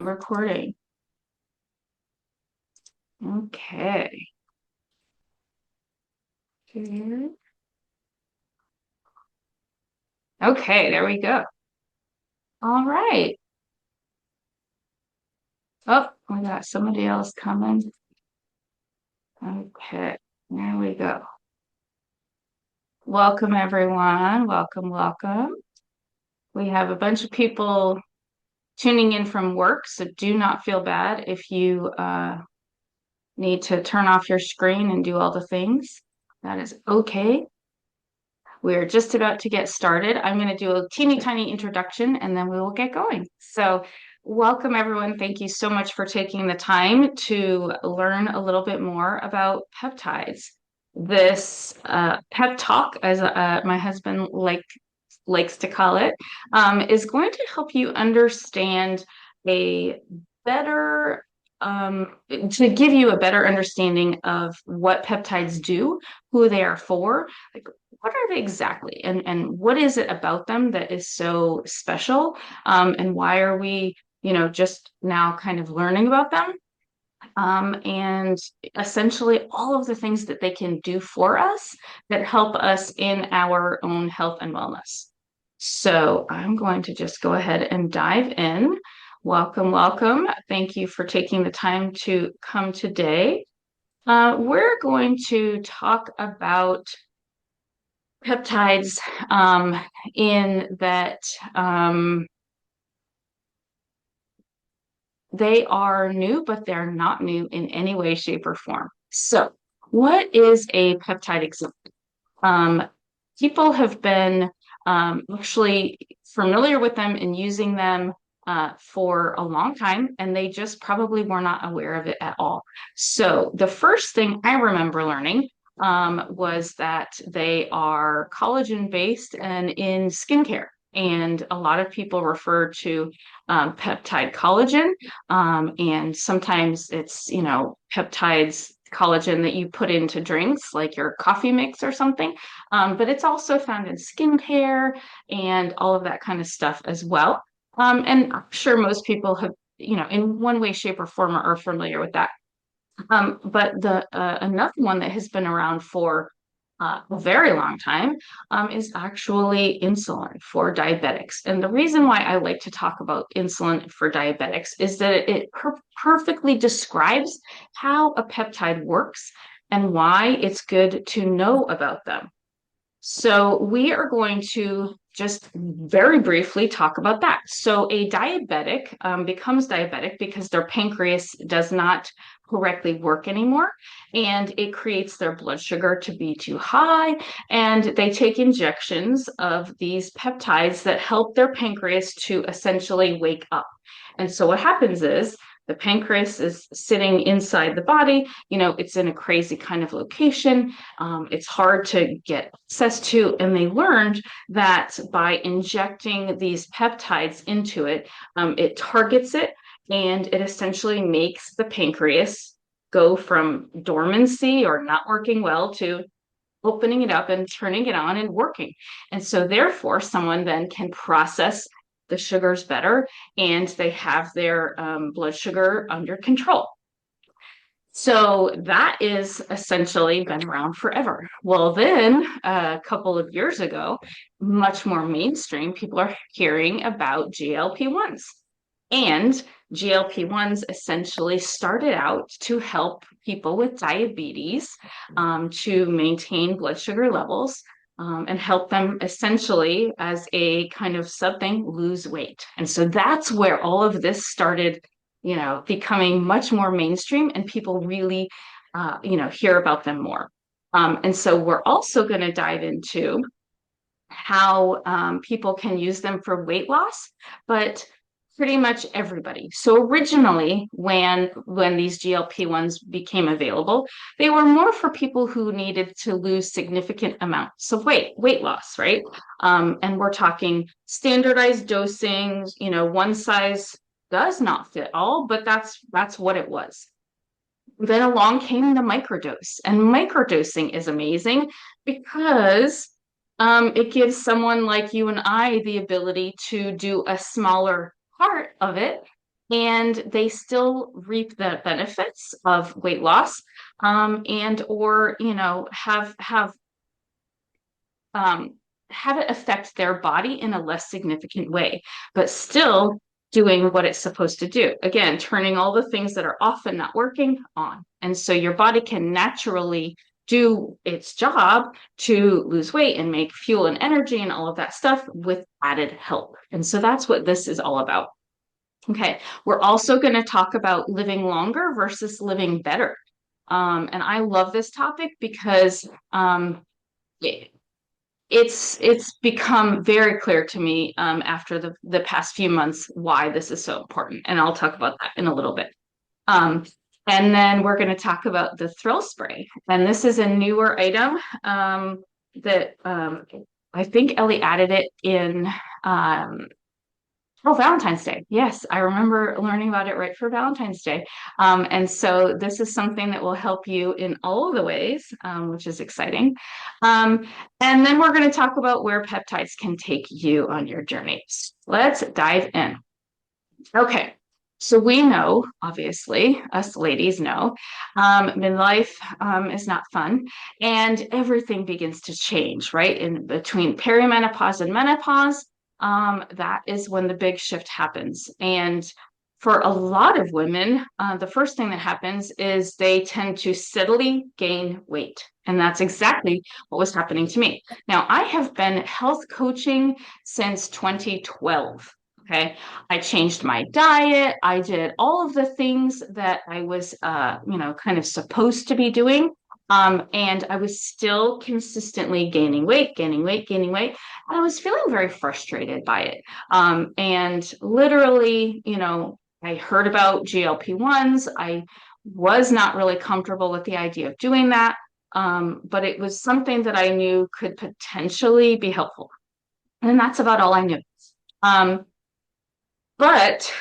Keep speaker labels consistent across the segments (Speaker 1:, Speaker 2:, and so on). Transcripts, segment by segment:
Speaker 1: Recording. Okay. Okay, there we go. All right. Oh, we got somebody else coming. Okay, there we go. Welcome, everyone. Welcome, welcome. We have a bunch of people tuning in from work, so do not feel bad if you need to turn off your screen and do all the things. That is okay. We're just about to get started. I'm going to do a teeny tiny introduction and then we will get going. So, welcome everyone. Thank you so much for taking the time to learn a little bit more about peptides. This pep talk, as my husband likes to call it, is going to help you understand a better to give you a better understanding of what peptides do, who they are for, like what are they exactly, and what is it about them that is so special, and why are we, just now kind of learning about them, and essentially all of the things that they can do for us that help us in our own health and wellness. So I'm going to just go ahead and dive in. Welcome, welcome. Thank you for taking the time to come today. We're going to talk about peptides, in that they are new, but they're not new in any way, shape, or form. So, what is a peptide exactly? Um, People have been actually familiar with them and using them for a long time, and they just probably were not aware of it at all. So, the first thing I remember learning was that they are collagen based and in skincare. And a lot of people refer to peptide collagen, and sometimes it's, peptides collagen that you put into drinks like your coffee mix or something. But it's also found in skincare and all of that kind of stuff as well. And I'm sure most people have, in one way, shape, or form are familiar with that. But the another one that has been around for a very long time is actually insulin for diabetics. And the reason why I like to talk about insulin for diabetics is that it perfectly describes how a peptide works and why it's good to know about them. So we are going to just very briefly talk about that. So a diabetic becomes diabetic because their pancreas does not correctly work anymore, and it creates their blood sugar to be too high, and they take injections of these peptides that help their pancreas to essentially wake up. And so what happens is the pancreas is sitting inside the body, it's in a crazy kind of location. It's hard to get access to. And they learned that by injecting these peptides into it, it targets it and it essentially makes the pancreas go from dormancy or not working well to opening it up and turning it on and working. And so, therefore, someone then can process the sugars better and they have their blood sugar under control. So that is essentially been around forever. Well, then a couple of years ago, much more mainstream, people are hearing about GLP-1s. And GLP-1s essentially started out to help people with diabetes, to maintain blood sugar levels, and help them essentially as a kind of something lose weight. And so that's where all of this started, becoming much more mainstream and people really, hear about them more. And so we're also going to dive into how people can use them for weight loss, but pretty much everybody. So originally, when these GLP-1s became available, they were more for people who needed to lose significant amounts of weight loss, right? And we're talking standardized dosing, one size does not fit all, but that's what it was. Then along came the microdose, and microdosing is amazing because it gives someone like you and I the ability to do a smaller part of it and they still reap the benefits of weight loss, and or um, have it affect their body in a less significant way, but still doing what it's supposed to do. Again, turning all the things that are off and not working on. And so your body can naturally do its job to lose weight and make fuel and energy and all of that stuff with added help. And so that's what this is all about. Okay, we're also going to talk about living longer versus living better. And I love this topic because it, it's become very clear to me after the past few months why this is so important, and I'll talk about that in a little bit. Um, and then we're going to talk about the thrill spray, and this is a newer item that I think Ellie added it in. Oh, Valentine's Day. Yes, I remember learning about it right for Valentine's Day. And so this is something that will help you in all of the ways, which is exciting. Um, and then we're going to talk about where peptides can take you on your journeys. Let's dive in. Okay. So we know, obviously, us ladies know, midlife is not fun, and everything begins to change, right? In between perimenopause and menopause, that is when the big shift happens. And for a lot of women, the first thing that happens is they tend to steadily gain weight. And that's exactly what was happening to me. Now, I have been health coaching since 2012. Okay. I changed my diet. I did all of the things that I was, kind of supposed to be doing. And I was still consistently gaining weight, gaining weight, gaining weight. And I was feeling very frustrated by it. And literally, I heard about GLP-1s. I was not really comfortable with the idea of doing that. But it was something that I knew could potentially be helpful. And that's about all I knew. Um, but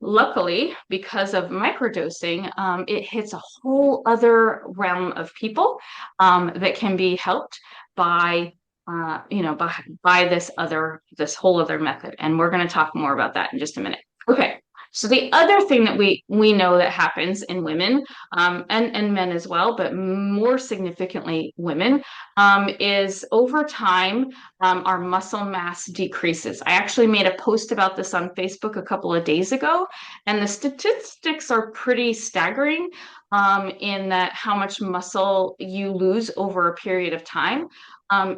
Speaker 1: luckily, because of microdosing, it hits a whole other realm of people that can be helped by, by this whole other method. And we're going to talk more about that in just a minute. Okay. So the other thing that we know that happens in women, and men as well, but more significantly women, is over time our muscle mass decreases. I actually made a post about this on Facebook a couple of days ago, and the statistics are pretty staggering in that how much muscle you lose over a period of time.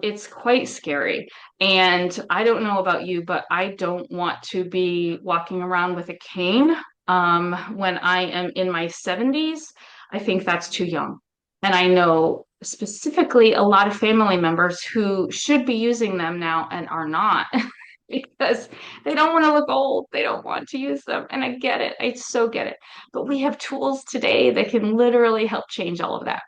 Speaker 1: It's quite scary. And I don't know about you, but I don't want to be walking around with a cane when I am in my 70s. I think that's too young. And I know specifically a lot of family members who should be using them now and are not because they don't want to look old. They don't want to use them. And I get it. I so get it. But we have tools today that can literally help change all of that.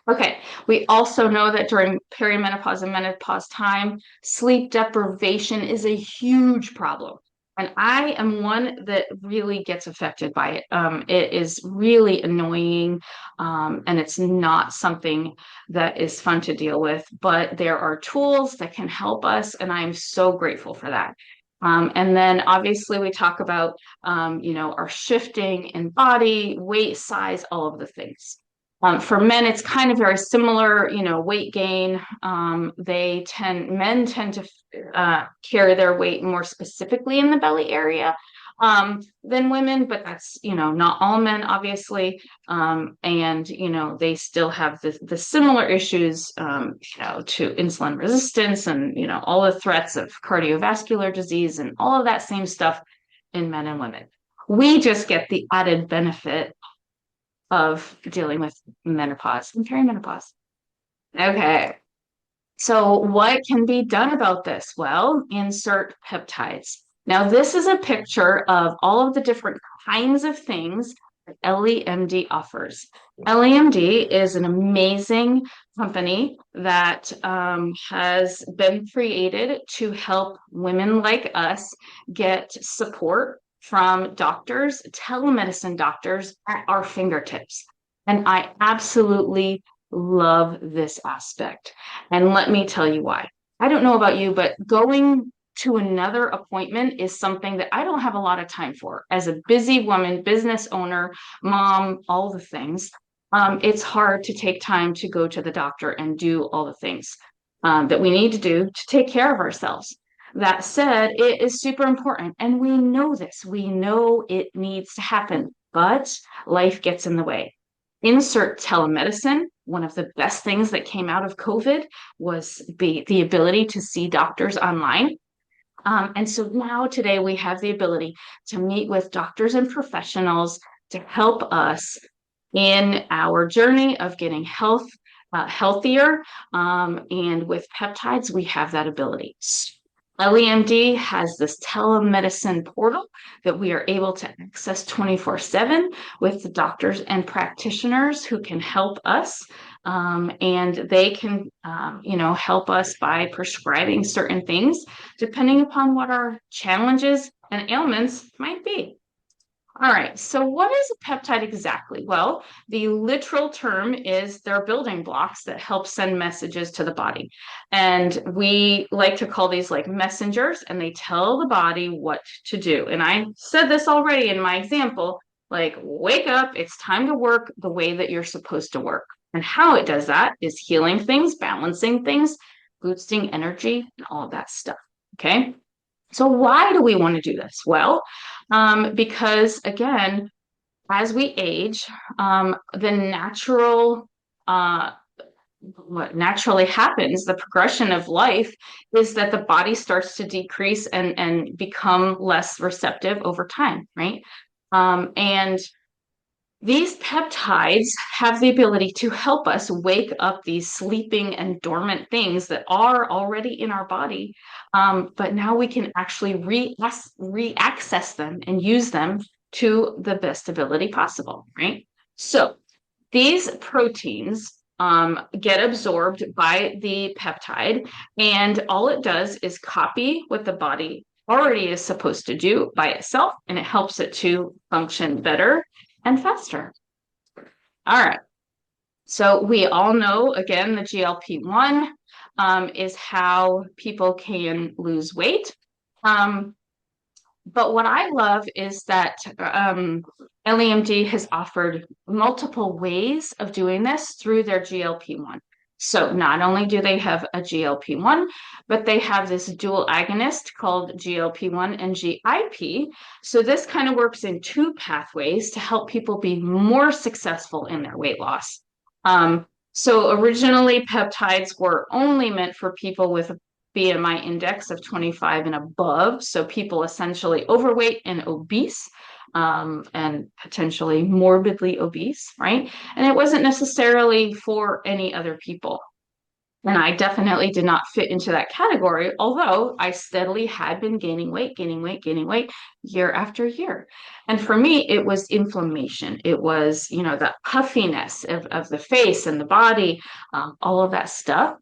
Speaker 1: Okay, we also know that during perimenopause and menopause time, sleep deprivation is a huge problem. And I am one that really gets affected by it. It is really annoying, and it's not something that is fun to deal with, but there are tools that can help us, and I'm so grateful for that. And then obviously we talk about, our shifting in body, weight, size, all of the things. For men, it's kind of very similar, weight gain. Men tend to carry their weight more specifically in the belly area than women, but that's, not all men, obviously. And, they still have the similar issues, to insulin resistance and, all the threats of cardiovascular disease and all of that same stuff in men and women. We just get the added benefit of dealing with menopause and perimenopause. Okay. So what can be done about this? Well, insert peptides. Now, this is a picture of all of the different kinds of things that EllieMD offers. EllieMD is an amazing company that has been created to help women like us get support from doctors, telemedicine doctors at our fingertips. And I absolutely love this aspect. And let me tell you why. I don't know about you, but going to another appointment is something that I don't have a lot of time for. As a busy woman, business owner, mom, all the things, it's hard to take time to go to the doctor and do all the things that we need to do to take care of ourselves. That said, it is super important, and we know this. We know it needs to happen, but life gets in the way. Insert telemedicine. One of the best things that came out of COVID was the ability to see doctors online. And so now today we have the ability to meet with doctors and professionals to help us in our journey of getting healthier. And with peptides, we have that ability. EllieMD has this telemedicine portal that we are able to access 24/7 with the doctors and practitioners who can help us. And they can, help us by prescribing certain things depending upon what our challenges and ailments might be. All right, so what is a peptide exactly? Well, the literal term is they're building blocks that help send messages to the body. And we like to call these like messengers, and they tell the body what to do. And I said this already in my example, like, wake up, it's time to work the way that you're supposed to work. And how it does that is healing things, balancing things, boosting energy, and all of that stuff. Okay. So why do we want to do this? Well, because again, as we age, the what naturally happens, the progression of life is that the body starts to decrease and become less receptive over time, right? And these peptides have the ability to help us wake up these sleeping and dormant things that are already in our body. But now we can actually re-access them and use them to the best ability possible, right? So these proteins get absorbed by the peptide, and all it does is copy what the body already is supposed to do by itself, and it helps it to function better and faster. All right. So we all know, again, the GLP-1 is how people can lose weight. But what I love is that EllieMD has offered multiple ways of doing this through their GLP-1. So not only do they have a GLP-1, but they have this dual agonist called GLP-1 and GIP. So this kind of works in two pathways to help people be more successful in their weight loss. So originally peptides were only meant for people with a BMI index of 25 and above. So people essentially overweight and obese, and potentially morbidly obese, right? And it wasn't necessarily for any other people. And I definitely did not fit into that category, although I steadily had been gaining weight year after year. And for me, it was inflammation. It was, the puffiness of the face and the body, all of that stuff.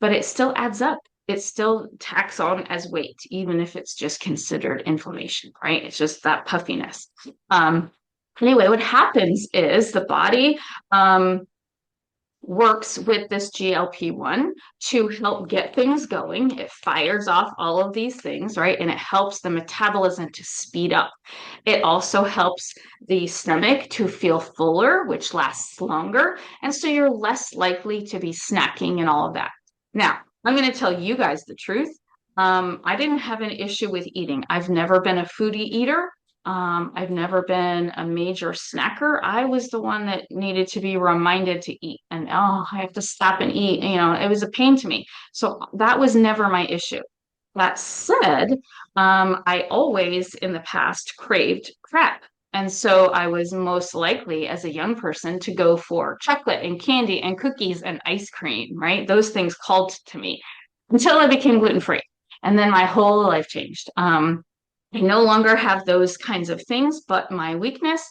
Speaker 1: But it still adds up. It still tacks on as weight, even if it's just considered inflammation, right? It's just that puffiness. Anyway, what happens is the body works with this GLP-1 to help get things going. It fires off all of these things, right? And it helps the metabolism to speed up. It also helps the stomach to feel fuller, which lasts longer. And so you're less likely to be snacking and all of that. Now, I'm going to tell you guys the truth. I didn't have an issue with eating. I've never been a foodie eater. I've never been a major snacker. I was the one that needed to be reminded to eat, and I have to stop and eat. It was a pain to me. So that was never my issue. That said, I always in the past craved crap. And so I was most likely as a young person to go for chocolate and candy and cookies and ice cream, right? Those things called to me until I became gluten-free. And then my whole life changed. I no longer have those kinds of things, but my weakness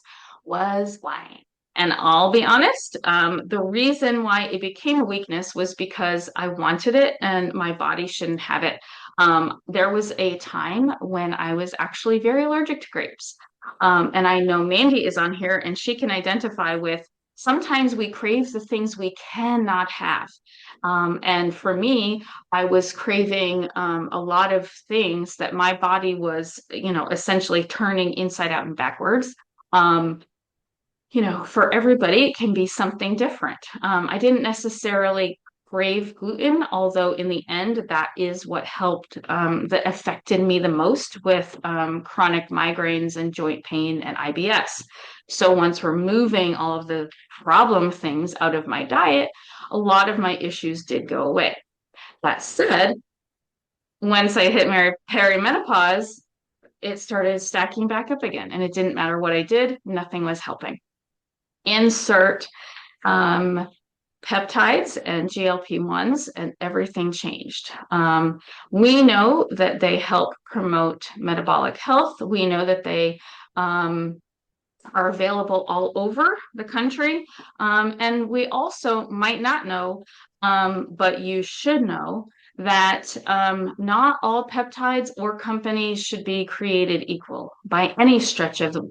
Speaker 1: was wine. And I'll be honest, the reason why it became a weakness was because I wanted it and my body shouldn't have it. There was a time when I was actually very allergic to grapes. And I know Mandy is on here and she can identify with sometimes we crave the things we cannot have. And for me, I was craving a lot of things that my body was, essentially turning inside out and backwards. Um, for everybody, it can be something different. I didn't necessarily crave gluten, although in the end, that is what helped, that affected me the most with chronic migraines and joint pain and IBS. So once removing all of the problem things out of my diet, a lot of my issues did go away. That said, once I hit my perimenopause, it started stacking back up again, and it didn't matter what I did, nothing was helping. Insert um, peptides and GLP-1s, and everything changed. We know that they help promote metabolic health. We know that they are available all over the country. And we also might not know, but you should know that not all peptides or companies should be created equal by any stretch of the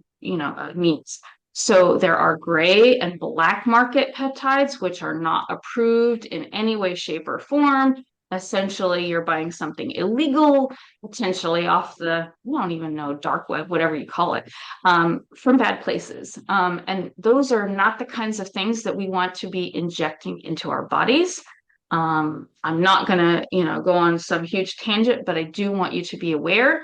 Speaker 1: means. So there are gray and black market peptides, which are not approved in any way, shape, or form. Essentially, you're buying something illegal, potentially off the, I don't even know, dark web, whatever you call it, from bad places. And those are not the kinds of things that we want to be injecting into our bodies. I'm not going to, go on some huge tangent, but I do want you to be aware.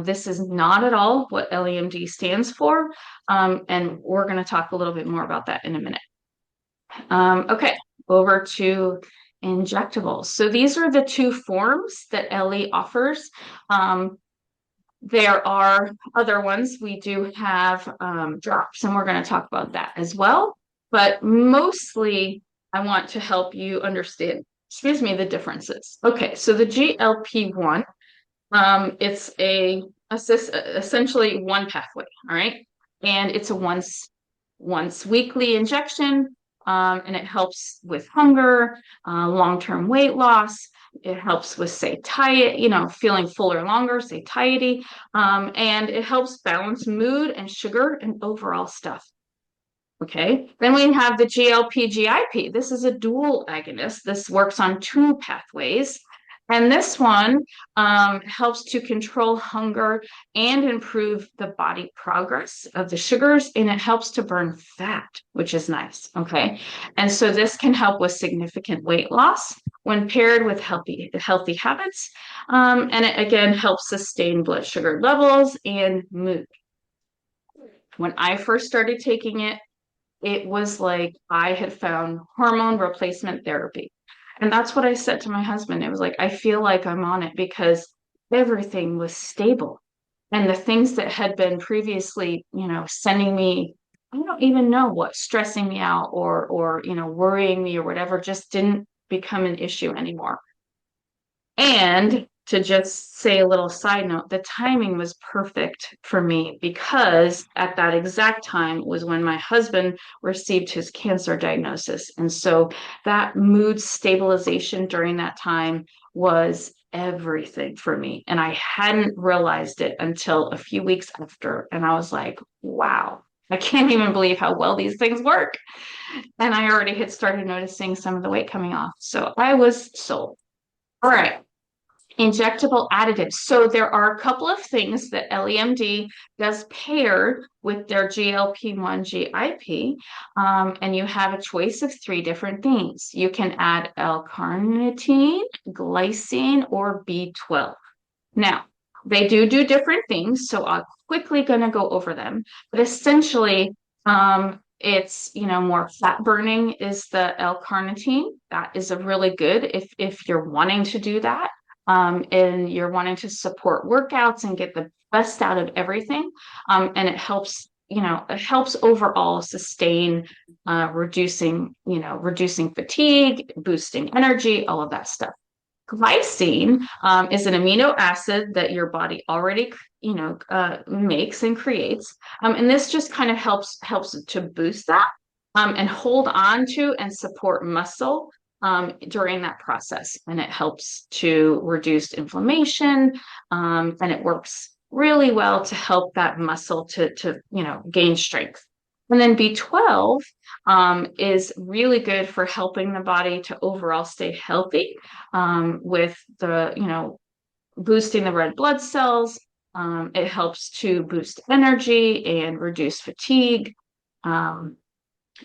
Speaker 1: This is not at all what EllieMD stands for. And we're going to talk a little bit more about that in a minute. Okay, over to injectables. So these are the two forms that Ellie offers. There are other ones. We do have drops, and we're going to talk about that as well. But mostly, I want to help you understand, excuse me, the differences. Okay, so the GLP-1, it's essentially one pathway, all right? And it's a once weekly injection, and it helps with hunger, long-term weight loss. It helps with satiety, feeling fuller longer, satiety, and it helps balance mood and sugar and overall stuff. Okay, then we have the GLP GIP. This is a dual agonist. This works on two pathways. And this one helps to control hunger and improve the body progress of the sugars, and it helps to burn fat, which is nice. Okay. And so this can help with significant weight loss when paired with healthy habits. And it again helps sustain blood sugar levels and mood. When I first started taking it, it was like I had found hormone replacement therapy. And that's what I said to my husband. It was like, I feel like I'm on it because everything was stable. And the things that had been previously, sending me, I don't even know what, stressing me out or, worrying me or whatever, just didn't become an issue anymore. And to just say a little side note, the timing was perfect for me because at that exact time was when my husband received his cancer diagnosis. And so that mood stabilization during that time was everything for me. And I hadn't realized it until a few weeks after. And I was like, wow, I can't even believe how well these things work. And I already had started noticing some of the weight coming off. So I was sold. All right. Injectable additives. So there are a couple of things that LEMD does paired with their GLP-1 GIP, and you have a choice of three different things. You can add L-carnitine, glycine, or B12. Now, they do different things, so I'm quickly going to go over them. But essentially, it's more fat burning is the L-carnitine. That is a really good if you're wanting to do that and you're wanting to support workouts and get the best out of everything. And it helps overall sustain reducing fatigue, boosting energy, all of that stuff. Glycine is an amino acid that your body already, makes and creates, and this just kind of helps to boost that and hold on to and support muscle during that process, and it helps to reduce inflammation, and it works really well to help that muscle to gain strength. And then B12 is really good for helping the body to overall stay healthy with the, boosting the red blood cells. It helps to boost energy and reduce fatigue. Um,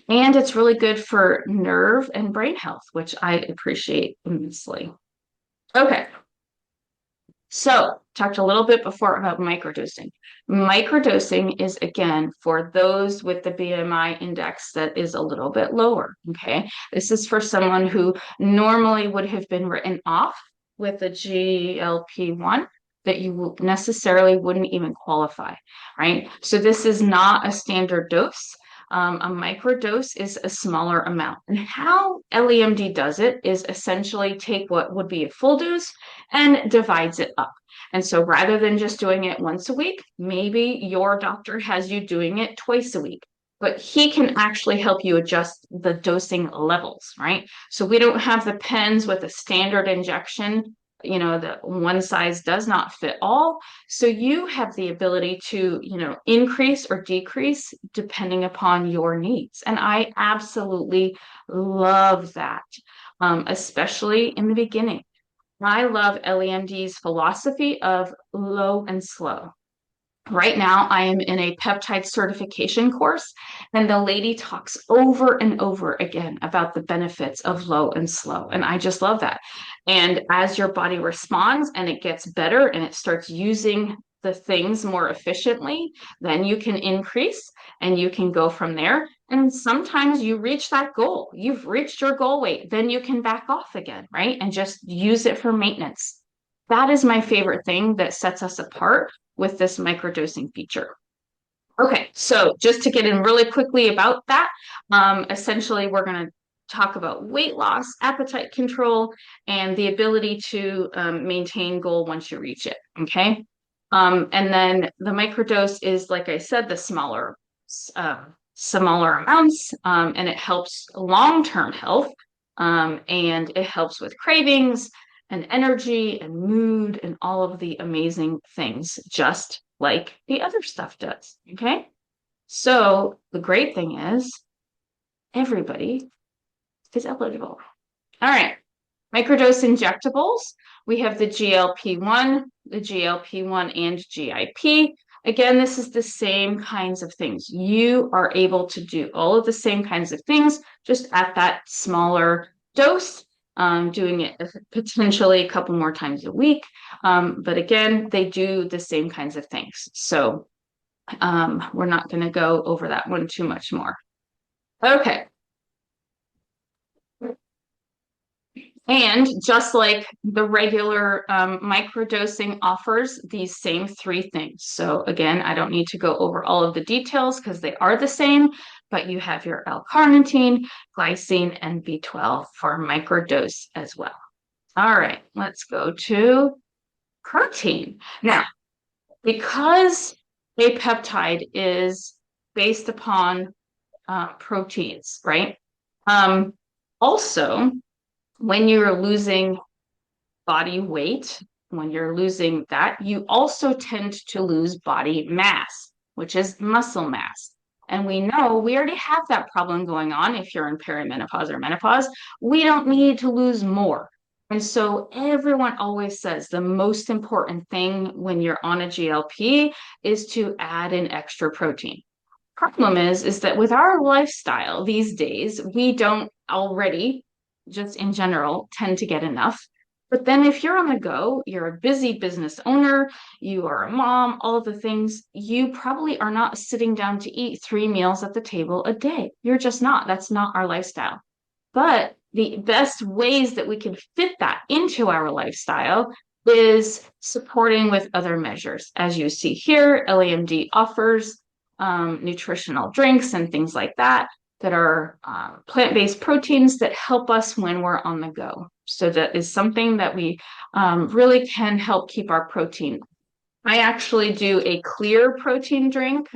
Speaker 1: and it's really good for nerve and brain health, which I appreciate immensely. Okay, so, talked a little bit before about microdosing. Microdosing is again for those with the BMI index that is a little bit lower. Okay. This is for someone who normally would have been written off with a GLP-1 that you necessarily wouldn't even qualify, right? So, this is not a standard dose. A microdose is a smaller amount. And how LEMD does it is essentially take what would be a full dose and divides it up. And so rather than just doing it once a week, maybe your doctor has you doing it twice a week, but he can actually help you adjust the dosing levels, right? So we don't have the pens with a standard injection, the one size does not fit all. So you have the ability to, increase or decrease depending upon your needs. And I absolutely love that, especially in the beginning. I love LEMD's philosophy of low and slow. Right now, I am in a peptide certification course, and the lady talks over and over again about the benefits of low and slow. And I just love that. And as your body responds and it gets better and it starts using the things more efficiently, then you can increase and you can go from there. And sometimes you reach that goal. You've reached your goal weight, then you can back off again, right? And just use it for maintenance. That is my favorite thing that sets us apart with this microdosing feature. Okay, so just to get in really quickly about that, essentially we're going to talk about weight loss, appetite control, and the ability to maintain goal once you reach it. Okay, and then the microdose is, like I said, the smaller amounts, and it helps long-term health, and it helps with cravings and energy and mood and all of the amazing things, just like the other stuff does. Okay. So the great thing is everybody is eligible. All right. Microdose injectables. We have the GLP-1, the GLP-1 and GIP. Again, this is the same kinds of things. You are able to do all of the same kinds of things, just at that smaller dose, doing it potentially a couple more times a week. But again, they do the same kinds of things. So we're not going to go over that one too much more. Okay. And just like the regular microdosing offers these same three things. So again, I don't need to go over all of the details because they are the same, but you have your L-carnitine, glycine, and B12 for microdose as well. All right, let's go to protein. Now, because a peptide is based upon proteins, right? Also, when you're losing body weight, when you're losing that, you also tend to lose body mass, which is muscle mass. And we know we already have that problem going on if you're in perimenopause or menopause. We don't need to lose more. And so everyone always says the most important thing when you're on a GLP is to add an extra protein. Problem is that with our lifestyle these days, we don't already, just in general, tend to get enough. But then if you're on the go, you're a busy business owner, you are a mom, all of the things, you probably are not sitting down to eat 3 meals at the table a day. You're just not. That's not our lifestyle. But the best ways that we can fit that into our lifestyle is supporting with other measures. As you see here, LEMD offers nutritional drinks and things like that that are plant-based proteins that help us when we're on the go. So that is something that we really can help keep our protein. I actually do a clear protein drink.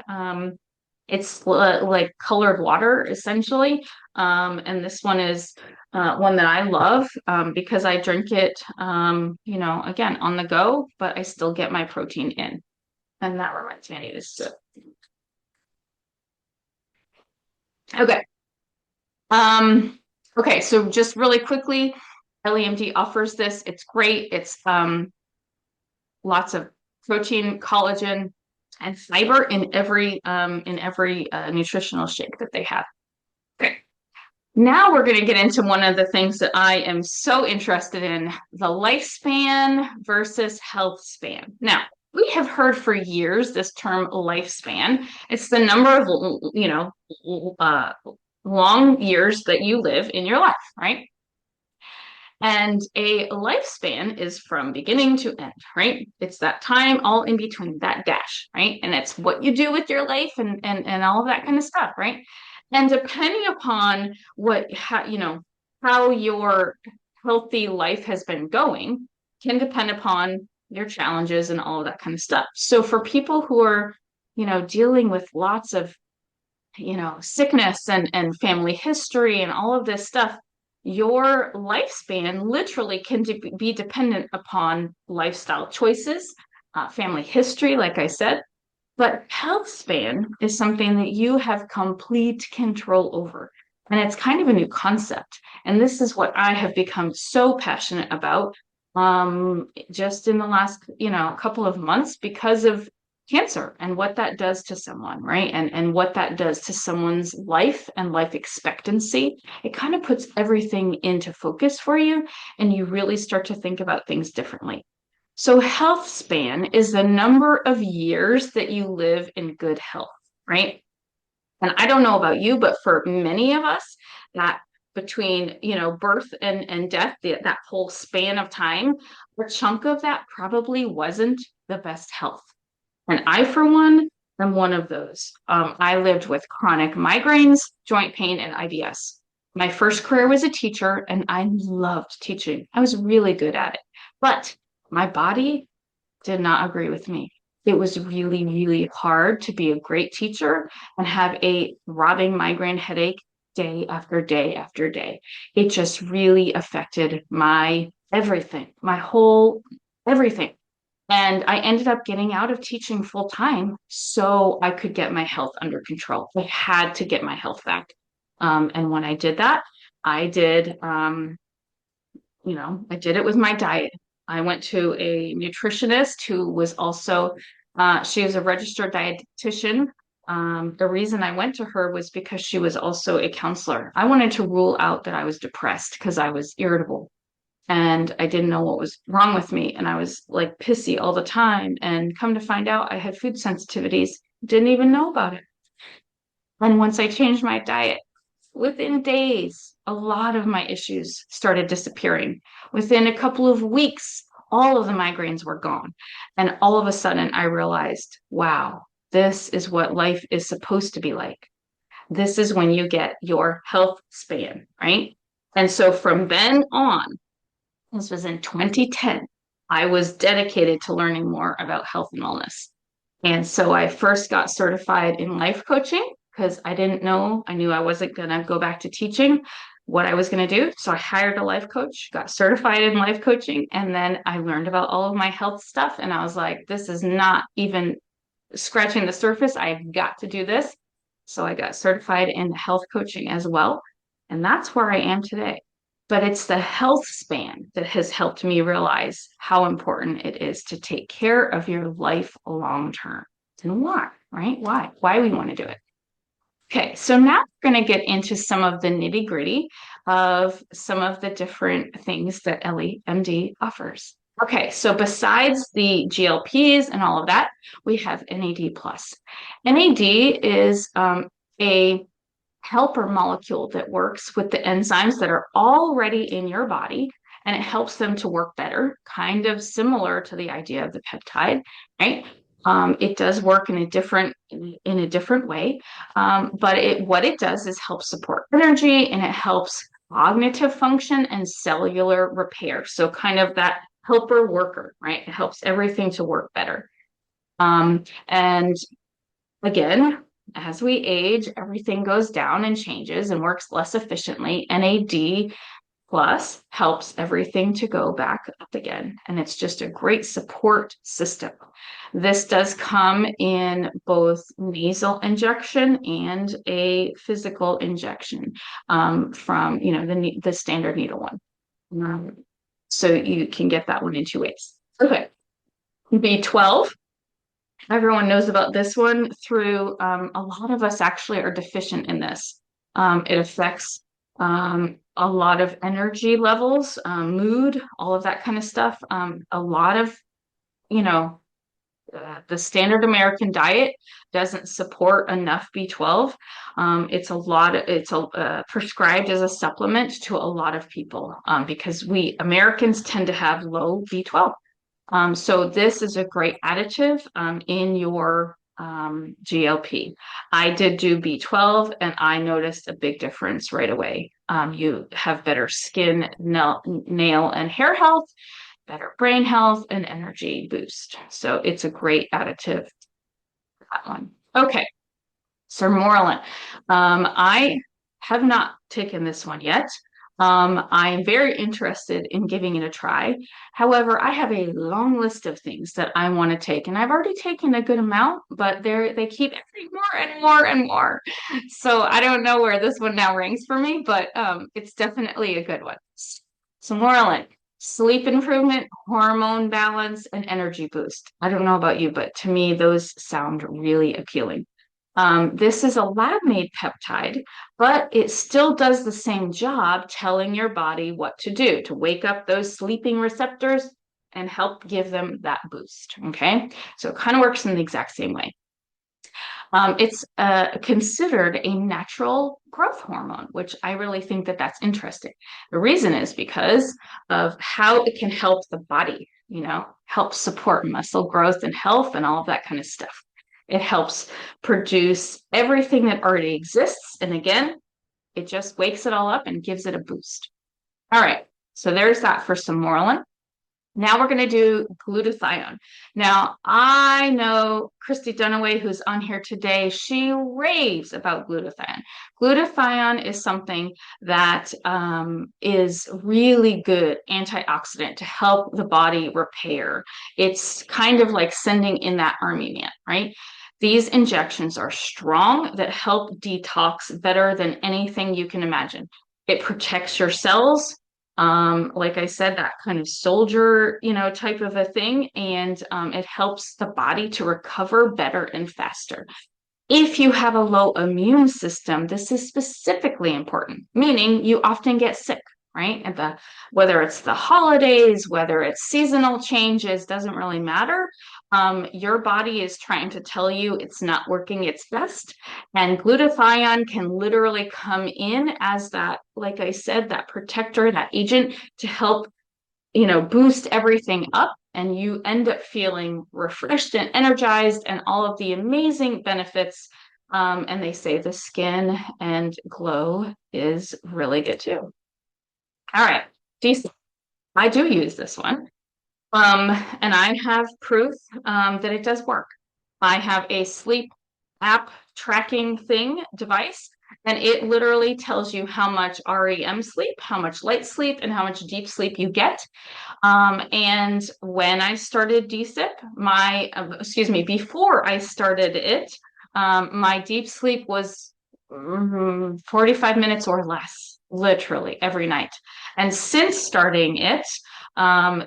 Speaker 1: It's like colored water, essentially. And this one is one that I love because I drink it, again, on the go, but I still get my protein in. And that reminds me, I need to sip. Okay. Um, okay, so just really quickly, LEMD offers this. It's great. It's lots of protein, collagen, and fiber in every nutritional shake that they have. Okay. Now we're going to get into one of the things that I am so interested in, the lifespan versus health span. Now, we have heard for years this term lifespan. It's the number of, long years that you live in your life, right? And a lifespan is from beginning to end, right? It's that time all in between, that dash, right? And it's what you do with your life and all of that kind of stuff, right? And depending upon how your healthy life has been going can depend upon your challenges and all of that kind of stuff. So for people who are, dealing with lots of sickness and family history and all of this stuff, your lifespan literally can be dependent upon lifestyle choices, family history, like I said. But health span is something that you have complete control over. And it's kind of a new concept. And this is what I have become so passionate about just in the last, couple of months because of cancer and what that does to someone, right? And what that does to someone's life and life expectancy. It kind of puts everything into focus for you, and you really start to think about things differently. So, health span is the number of years that you live in good health, right? And I don't know about you, but for many of us, that between, birth and death, that whole span of time, a chunk of that probably wasn't the best health. And I, for one, am one of those. I lived with chronic migraines, joint pain, and IBS. My first career was a teacher, and I loved teaching. I was really good at it. But my body did not agree with me. It was really, really hard to be a great teacher and have a throbbing migraine headache day after day after day. It just really affected my everything, my whole everything. And I ended up getting out of teaching full time so I could get my health under control. I had to get my health back. And when I did that, I did, I did it with my diet. I went to a nutritionist who was also, she was a registered dietitian. The reason I went to her was because she was also a counselor. I wanted to rule out that I was depressed because I was irritable and I didn't know what was wrong with me. And I was like pissy all the time. And come to find out, I had food sensitivities, didn't even know about it. And once I changed my diet, within days, a lot of my issues started disappearing. Within a couple of weeks, all of the migraines were gone. And all of a sudden, I realized, wow, this is what life is supposed to be like. This is when you get your health span, right? And so from then on, this was in 2010, I was dedicated to learning more about health and wellness. And so I first got certified in life coaching because I didn't know, I knew I wasn't going to go back to teaching what I was going to do. So I hired a life coach, got certified in life coaching, and then I learned about all of my health stuff. And I was like, this is not even scratching the surface. I've got to do this. So I got certified in health coaching as well. And that's where I am today. But it's the health span that has helped me realize how important it is to take care of your life long term and why, right? Why we want to do it. Okay, so now we're going to get into some of the nitty gritty of some of the different things that EllieMD offers. Okay, so besides the GLPs and all of that, we have NAD plus. NAD is a helper molecule that works with the enzymes that are already in your body and it helps them to work better, kind of similar to the idea of the peptide, right? It does work in a different way, but what it does is help support energy and it helps cognitive function and cellular repair. So kind of that helper worker, right? It helps everything to work better. And again, as we age, everything goes down and changes and works less efficiently. NAD plus helps everything to go back up again. And it's just a great support system. This does come in both nasal injection and a physical injection from, the standard needle one. So you can get that one in two ways. Okay. B12. Everyone knows about this one through a lot of us actually are deficient in this. It affects a lot of energy levels, mood, all of that kind of stuff. A lot of, you know, the standard American diet doesn't support enough B12. It's prescribed as a supplement to a lot of people because we Americans tend to have low B12. So this is a great additive in your GLP. I did do B12 and I noticed a big difference right away. You have better skin, nail, and hair health, better brain health, and energy boost. So it's a great additive, that one. Okay, Sermorelin. I have not taken this one yet. I'm very interested in giving it a try. However, I have a long list of things that I want to take, and I've already taken a good amount, but they keep adding more and more and more. So I don't know where this one now ranks for me, but it's definitely a good one. So Morlin, sleep improvement, hormone balance, and energy boost. I don't know about you, but to me, those sound really appealing. This is a lab-made peptide, but it still does the same job telling your body what to do to wake up those sleeping receptors and help give them that boost. Okay, so it kind of works in the exact same way. It's considered a natural growth hormone, which I really think that that's interesting. The reason is because of how it can help the body, help support muscle growth and health and all of that kind of stuff. It helps produce everything that already exists. And again, it just wakes it all up and gives it a boost. All right. So there's that for Sermorelin. Now we're going to do glutathione. Now, I know Christy Dunaway, who's on here today, she raves about glutathione. Glutathione is something that is really good antioxidant to help the body repair. It's kind of like sending in that army man, right? These injections are strong that help detox better than anything you can imagine. It protects your cells, like I said, that kind of soldier, type of a thing, and it helps the body to recover better and faster. If you have a low immune system, this is specifically important, meaning you often get sick, right? Whether it's the holidays, whether it's seasonal changes, doesn't really matter. Your body is trying to tell you it's not working its best, and glutathione can literally come in as that, like I said, that protector, that agent to help, boost everything up, and you end up feeling refreshed and energized and all of the amazing benefits. And they say the skin and glow is really good too. All right, decent. I do use this one. And I have proof that it does work. I have a sleep app tracking device, and it literally tells you how much REM sleep, how much light sleep, and how much deep sleep you get. And when I started DSIP, before I started it, my deep sleep was 45 minutes or less, literally every night. And since starting it,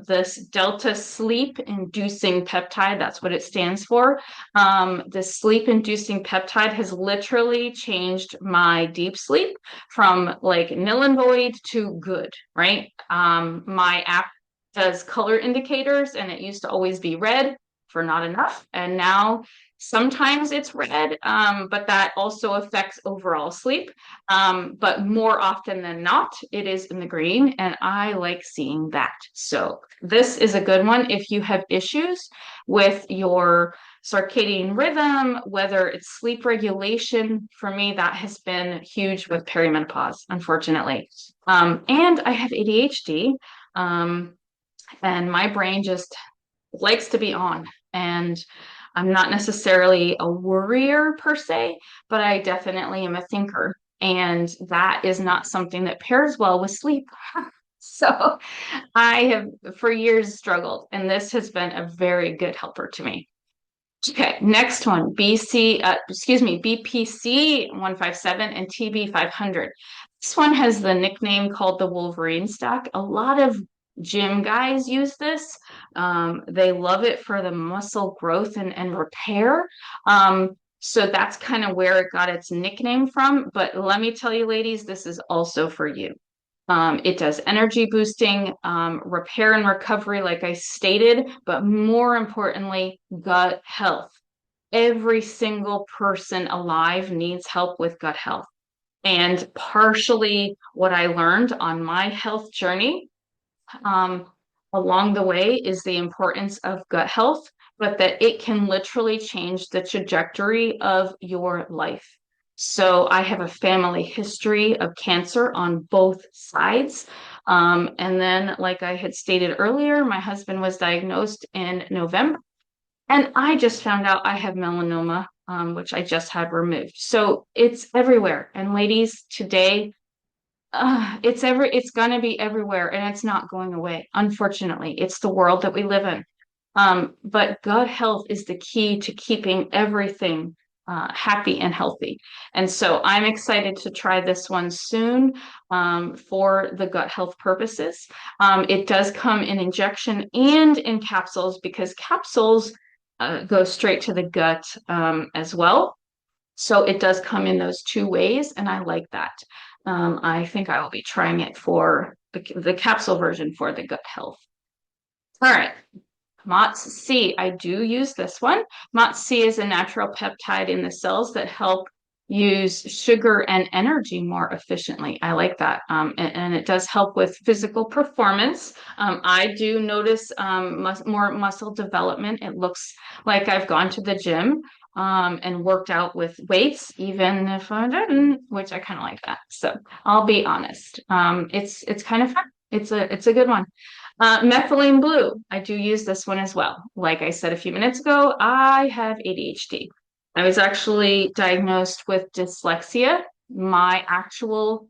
Speaker 1: this delta sleep inducing peptide, that's what it stands for. The sleep inducing peptide has literally changed my deep sleep from like nil and void to good, right? My app does color indicators, and it used to always be red for not enough. And now sometimes it's red, but that also affects overall sleep. But more often than not, it is in the green, and I like seeing that. So this is a good one if you have issues with your circadian rhythm, whether it's sleep regulation. For me, that has been huge with perimenopause, unfortunately. And I have ADHD. And my brain just likes to be on. And I'm not necessarily a worrier per se, but I definitely am a thinker. And that is not something that pairs well with sleep. So I have for years struggled, and this has been a very good helper to me. Okay, next one, BPC 157 and TB 500. This one has the nickname called the Wolverine stack. A lot of gym guys use this. They love it for the muscle growth and repair. So that's kind of where it got its nickname from. But let me tell you, ladies, this is also for you. It does energy boosting, repair and recovery, like I stated, but more importantly, gut health. Every single person alive needs help with gut health. And partially what I learned on my health journey um, along the way is the importance of gut health, but that it can literally change the trajectory of your life. So I have a family history of cancer on both sides. And then, like I had stated earlier, my husband was diagnosed in November, and I just found out I have melanoma, which I just had removed. So it's everywhere. And ladies, today it's gonna be everywhere, and it's not going away. Unfortunately, it's the world that we live in. But gut health is the key to keeping everything happy and healthy. And so I'm excited to try this one soon for the gut health purposes. It does come in injection and in capsules because capsules go straight to the gut as well. So it does come in those two ways, and I like that. I think I will be trying it for the capsule version for the gut health. All right. MOTS-C, I do use this one. MOTS-C is a natural peptide in the cells that help use sugar and energy more efficiently. I like that. And it does help with physical performance. I do notice more muscle development. It looks like I've gone to the gym and worked out with weights, even if I didn't, which I kind of like that. So I'll be honest. It's kind of fun. It's a good one. Methylene blue, I do use this one as well. Like I said a few minutes ago, I have ADHD. I was actually diagnosed with dyslexia. My actual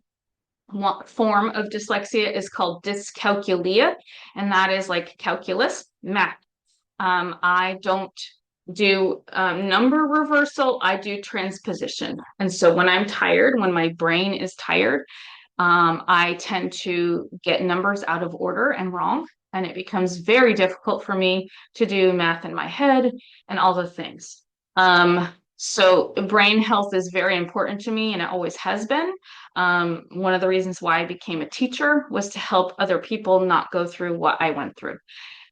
Speaker 1: form of dyslexia is called dyscalculia, and that is like calculus, math. I don't do number reversal, I do transposition. And so when I'm tired, when my brain is tired, I tend to get numbers out of order and wrong, and it becomes very difficult for me to do math in my head and all the things. So brain health is very important to me, and it always has been. One of the reasons why I became a teacher was to help other people not go through what I went through.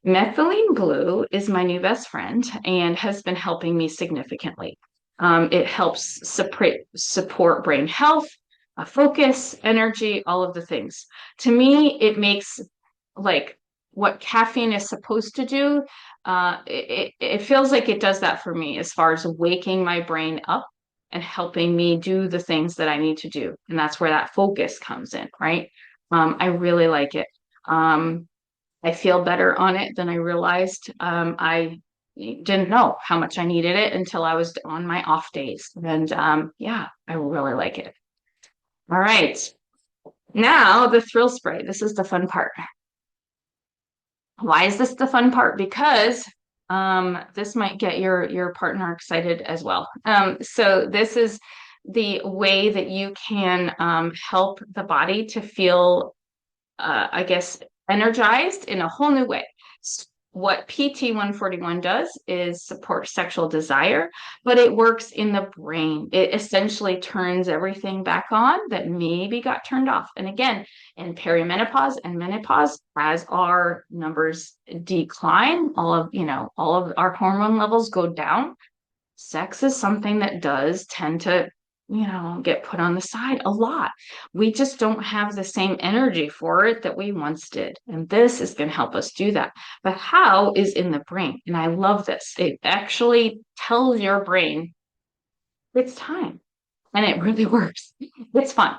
Speaker 1: Methylene blue is my new best friend and has been helping me significantly. It helps support brain health, focus, energy, all of the things. To me, it makes like what caffeine is supposed to do. It feels like it does that for me as far as waking my brain up and helping me do the things that I need to do. And that's where that focus comes in, right? I really like it. I feel better on it than I realized. I didn't know how much I needed it until I was on my off days. And yeah, I really like it. All right. Now the thrill spray. This is the fun part. Why is this the fun part? Because this might get your partner excited as well. So this is the way that you can help the body to feel I guess, energized in a whole new way. What PT 141 does is support sexual desire, but it works in the brain. It essentially turns everything back on that maybe got turned off. And again, in perimenopause and menopause, as our numbers decline, all of our hormone levels go down. Sex is something that does tend to, get put on the side a lot. We just don't have the same energy for it that we once did. And this is going to help us do that. But how is in the brain? And I love this. It actually tells your brain it's time. And it really works. It's fun.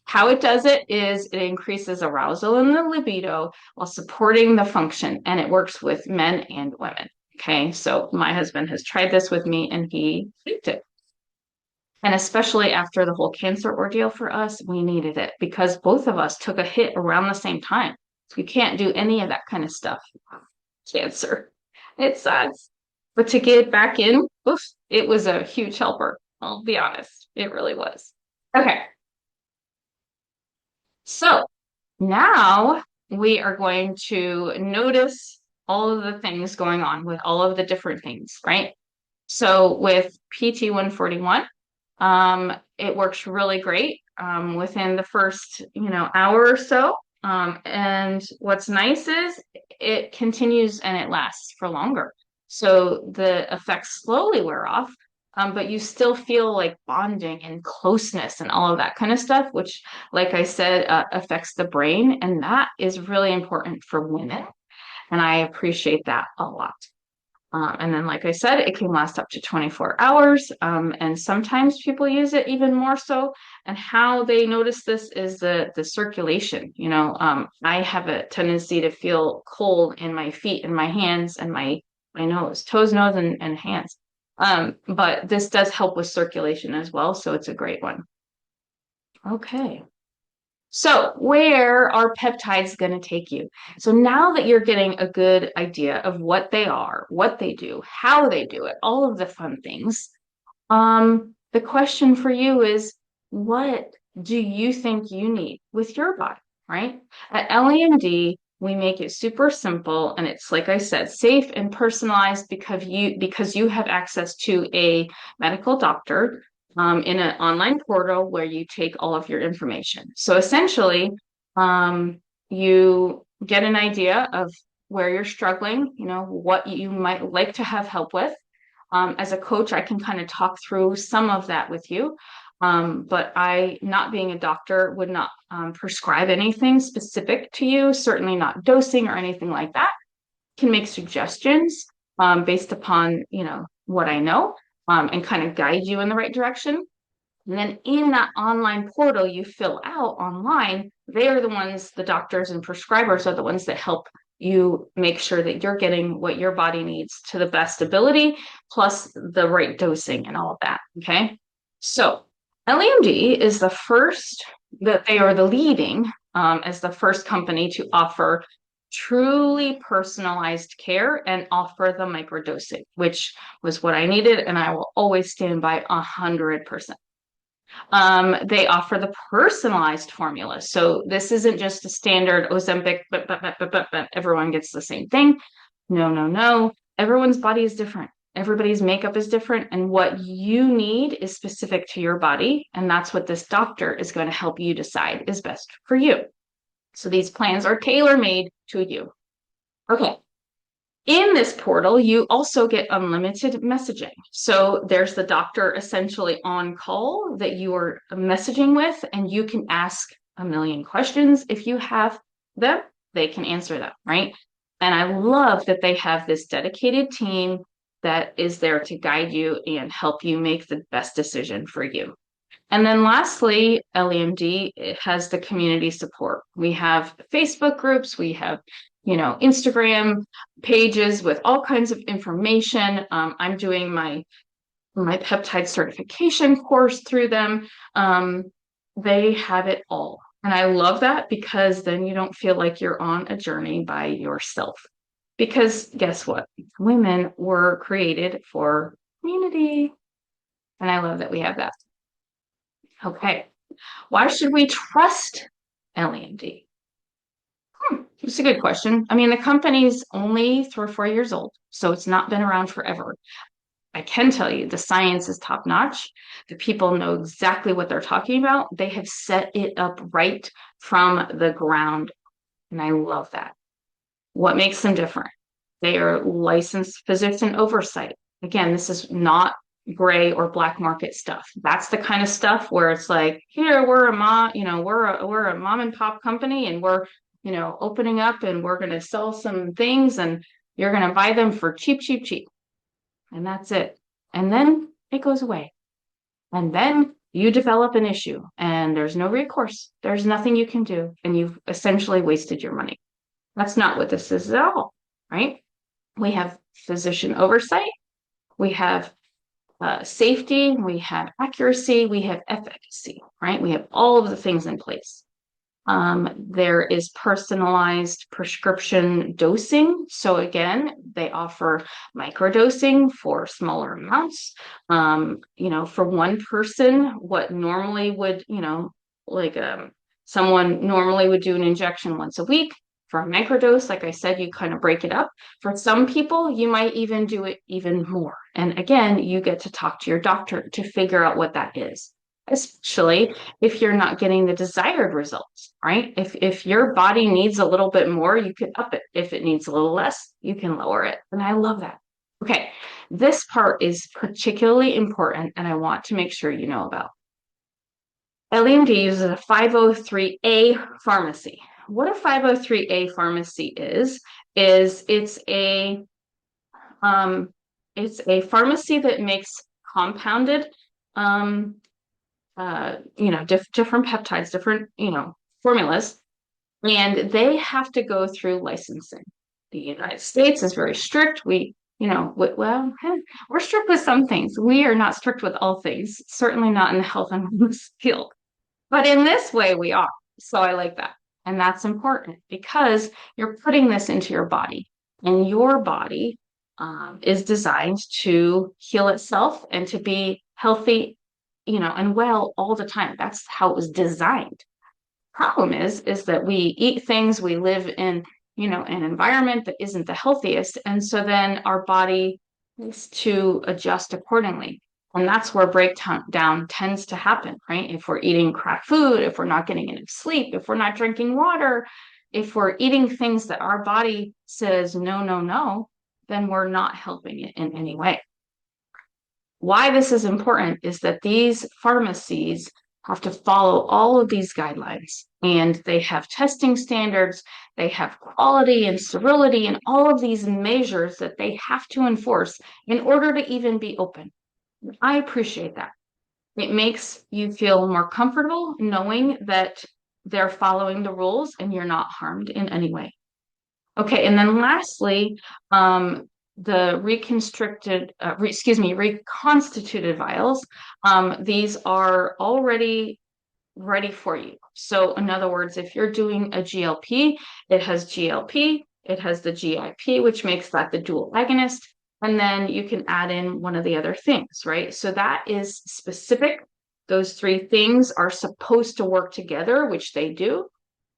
Speaker 1: How it does it is it increases arousal in the libido while supporting the function, and it works with men and women. Okay, so my husband has tried this with me and he liked it. And especially after the whole cancer ordeal for us, we needed it because both of us took a hit around the same time. So we can't do any of that kind of stuff. Cancer. It sucks. But to get back in, oof, it was a huge helper. I'll be honest. It really was. Okay. So now we are going to notice all of the things going on with all of the different things, right? So with PT 141, it works really great within the first, hour or so. And what's nice is it continues and it lasts for longer. So the effects slowly wear off, but you still feel like bonding and closeness and all of that kind of stuff, which, like I said, affects the brain. And that is really important for women. And I appreciate that a lot. And then, like I said, it can last up to 24 hours. And sometimes people use it even more so. And how they notice this is the circulation. I have a tendency to feel cold in my feet and my hands and my nose, toes, nose, and hands. But this does help with circulation as well. So it's a great one. Okay. So, where are peptides going to take you? So, now that you're getting a good idea of what they are, what they do, how they do it, all of the fun things, the question for you is, what do you think you need with your body, right? At EllieMD, we make it super simple and it's like I said, safe and personalized because you have access to a medical doctor in an online portal where you take all of your information. So essentially, you get an idea of where you're struggling, what you might like to have help with. As a coach, I can kind of talk through some of that with you. But I, not being a doctor, would not prescribe anything specific to you, certainly not dosing or anything like that. Can make suggestions based upon, what I know and kind of guide you in the right direction. And then in that online portal you fill out online, they are the ones, the doctors and prescribers are the ones that help you make sure that you're getting what your body needs to the best ability, plus the right dosing and all of that. Okay. So LEMD is the first that they are the leading as the first company to offer truly personalized care and offer the microdosing, which was what I needed. And I will always stand by 100%. They offer the personalized formula. So this isn't just a standard Ozempic, but everyone gets the same thing. No, no, no. Everyone's body is different. Everybody's makeup is different. And what you need is specific to your body. And that's what this doctor is going to help you decide is best for you. So these plans are tailor-made to you. Okay. In this portal, you also get unlimited messaging. So there's the doctor essentially on call that you are messaging with, and you can ask a million questions. If you have them, they can answer them, right? And I love that they have this dedicated team that is there to guide you and help you make the best decision for you. And then lastly, LEMD has the community support. We have Facebook groups, we have, Instagram pages with all kinds of information. I'm doing my peptide certification course through them. They have it all. And I love that because then you don't feel like you're on a journey by yourself. Because guess what? Women were created for community. And I love that we have that. Okay. Why should we trust LEMD? It's a good question. I mean, the company's only 3 or 4 years old, so it's not been around forever. I can tell you the science is top notch. The people know exactly what they're talking about. They have set it up right from the ground. And I love that. What makes them different? They are licensed physician oversight. Again, this is not gray or black market stuff. That's the kind of stuff where it's like, here, we're a mom, we're a mom and pop company and we're, opening up and we're going to sell some things and you're going to buy them for cheap, cheap, cheap. And that's it. And then it goes away. And then you develop an issue and there's no recourse. There's nothing you can do. And you've essentially wasted your money. That's not what this is at all, right? We have physician oversight. We have safety, we have accuracy, we have efficacy, right? We have all of the things in place. There is personalized prescription dosing. So again, they offer microdosing for smaller amounts. For one person, what normally would, like someone normally would do an injection once a week. For a microdose, like I said, you kind of break it up. For some people, you might even do it even more. And again, you get to talk to your doctor to figure out what that is, especially if you're not getting the desired results, right? If your body needs a little bit more, you can up it. If it needs a little less, you can lower it. And I love that. Okay, this part is particularly important, and I want to make sure you know about. EllieMD uses a 503A pharmacy. What a 503A pharmacy is it's a pharmacy that makes compounded different peptides, different, formulas, and they have to go through licensing. The United States is very strict. We're strict with some things. We are not strict with all things, certainly not in the health and wellness field. But in this way, we are. So I like that. And that's important because you're putting this into your body, and your body is designed to heal itself and to be healthy, and well all the time. That's how it was designed. Problem is that we eat things, we live in, an environment that isn't the healthiest. And so then our body needs to adjust accordingly. And that's where breakdown tends to happen, right? If we're eating crap food, if we're not getting enough sleep, if we're not drinking water, if we're eating things that our body says, no, no, no, then we're not helping it in any way. Why this is important is that these pharmacies have to follow all of these guidelines, and they have testing standards, they have quality and sterility and all of these measures that they have to enforce in order to even be open. I appreciate that. It makes you feel more comfortable knowing that they're following the rules and you're not harmed in any way. Okay, and then lastly, the reconstituted vials, these are already ready for you. So in other words, if you're doing a GLP, it has GLP, it has the GIP, which makes that the dual agonist. And then you can add in one of the other things, right? So that is specific. Those three things are supposed to work together, which they do.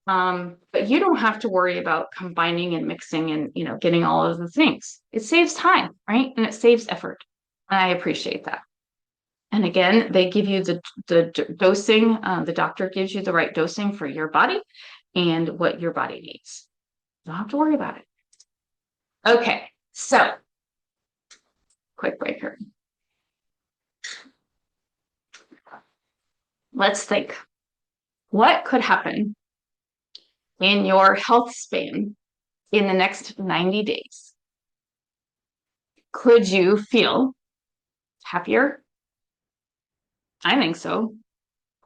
Speaker 1: But you don't have to worry about combining and mixing and, getting all of the things. It saves time, right? And it saves effort. I appreciate that. And again, they give you the dosing. The doctor gives you the right dosing for your body and what your body needs. Don't have to worry about it. Okay, so quick break here. Let's think. What could happen in your health span in the next 90 days? Could you feel happier? I think so.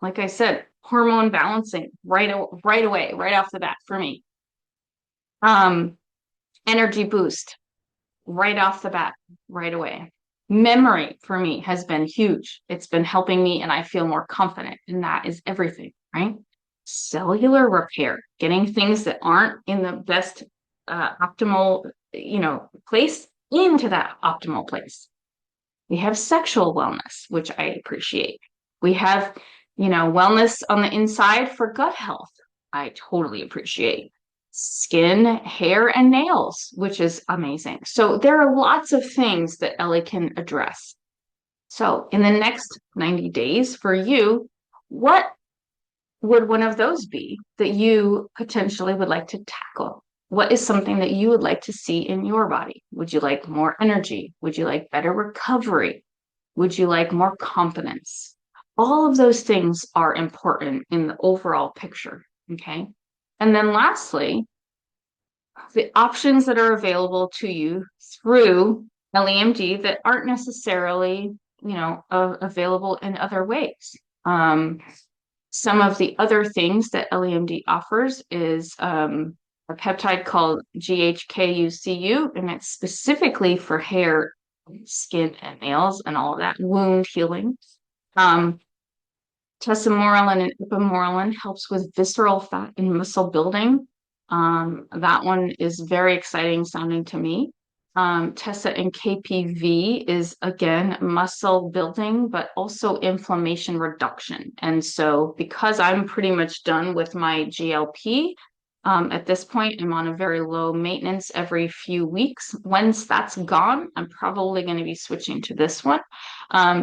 Speaker 1: Like I said, hormone balancing right away, right off the bat for me. Energy boost right off the bat, right away. Memory for me has been huge. It's been helping me, and I feel more confident, and that is everything, right? Cellular repair, getting things that aren't in the best optimal, place into that optimal place. We have sexual wellness, which I appreciate. We have, wellness on the inside for gut health. I totally appreciate. Skin, hair, and nails, which is amazing. So there are lots of things that Ellie can address. So in the next 90 days for you, what would one of those be that you potentially would like to tackle? What is something that you would like to see in your body? Would you like more energy? Would you like better recovery? Would you like more confidence? All of those things are important in the overall picture. Okay. And then lastly, the options that are available to you through EllieMD that aren't necessarily, available in other ways. Some of the other things that EllieMD offers is a peptide called GHKUCU, and it's specifically for hair skin and nails and all of that wound healing. Um, Tesamorelin and ipamorelin helps with visceral fat and muscle building. That one is very exciting sounding to me. Tessa and KPV is again muscle building, but also inflammation reduction. And so, because I'm pretty much done with my GLP, at this point, I'm on a very low maintenance every few weeks. Once that's gone, I'm probably going to be switching to this one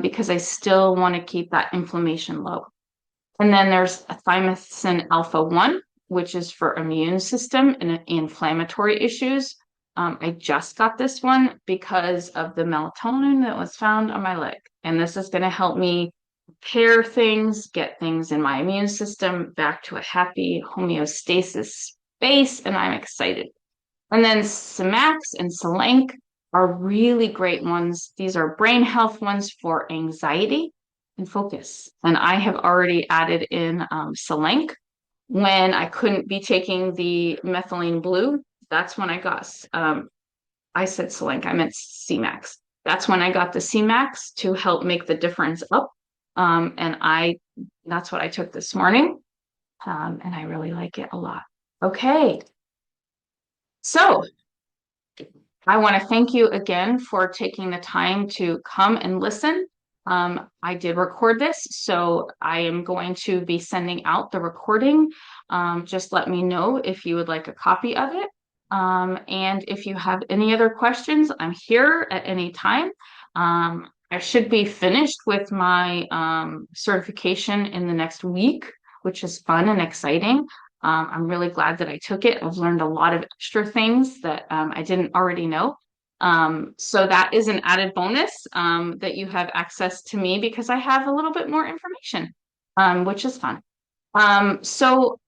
Speaker 1: because I still want to keep that inflammation low. And then there's thymosin alpha 1, which is for immune system and inflammatory issues. I just got this one because of the melatonin that was found on my leg. And this is going to help me repair things, get things in my immune system back to a happy homeostasis space. And I'm excited. And then Simax and Selenk are really great ones. These are brain health ones for anxiety and focus. And I have already added in Selenk when I couldn't be taking the methylene blue. That's when I got, I said Selenk, I meant Cmax. That's when I got the Cmax to help make the difference up. That's what I took this morning. And I really like it a lot. Okay. So I want to thank you again for taking the time to come and listen. I did record this, so I am going to be sending out the recording. Just let me know if you would like a copy of it. And if you have any other questions, I'm here at any time. I should be finished with my certification in the next week, which is fun and exciting. I'm really glad that I took it. I've learned a lot of extra things that I didn't already know. So that is an added bonus that you have access to me because I have a little bit more information, which is fun. So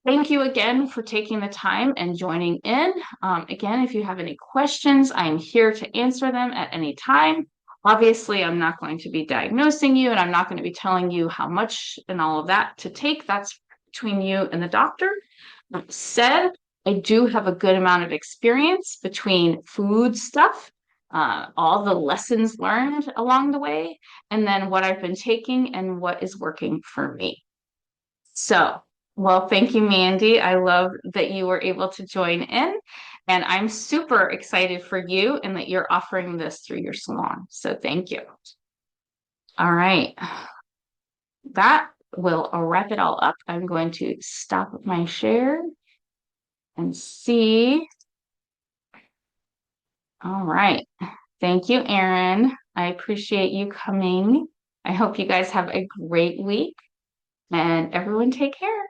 Speaker 1: thank you again for taking the time and joining in. Again, if you have any questions, I am here to answer them at any time. Obviously, I'm not going to be diagnosing you and I'm not going to be telling you how much and all of that to take. That's between you and the doctor. That said, I do have a good amount of experience between food stuff, all the lessons learned along the way, and then what I've been taking and what is working for me. So, well, thank you, Mandy. I love that you were able to join in, and I'm super excited for you and that you're offering this through your salon. So, thank you. All right. That will wrap it all up. I'm going to stop my share and see. All right. Thank you, Erin. I appreciate you coming. I hope you guys have a great week and everyone take care.